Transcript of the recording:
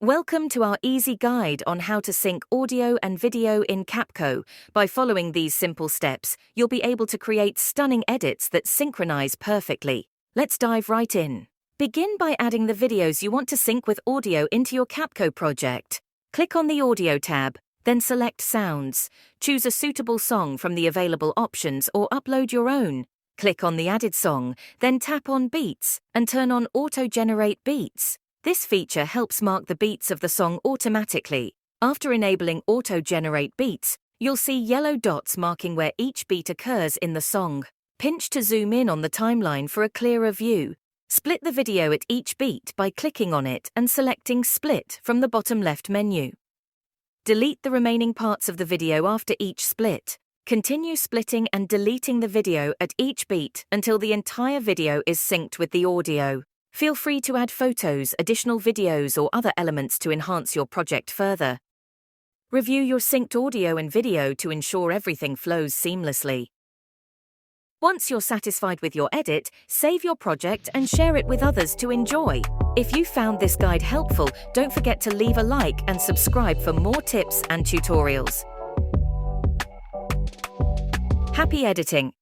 Welcome to our easy guide on how to sync audio and video in Capcut. By following these simple steps, you'll be able to create stunning edits that synchronize perfectly. Let's dive right in. Begin by adding the videos you want to sync with audio into your Capcut project. Click on the Audio tab, then select Sounds. Choose a suitable song from the available options or upload your own. Click on the added song, then tap on Beats and turn on Auto-Generate Beats. This feature helps mark the beats of the song automatically. After enabling Auto-Generate Beats, you'll see yellow dots marking where each beat occurs in the song. Pinch to zoom in on the timeline for a clearer view. Split the video at each beat by clicking on it and selecting Split from the bottom left menu. Delete the remaining parts of the video after each split. Continue splitting and deleting the video at each beat until the entire video is synced with the audio. Feel free to add photos, additional videos, or other elements to enhance your project further. Review your synced audio and video to ensure everything flows seamlessly. Once you're satisfied with your edit, save your project and share it with others to enjoy. If you found this guide helpful, don't forget to leave a like and subscribe for more tips and tutorials. Happy editing!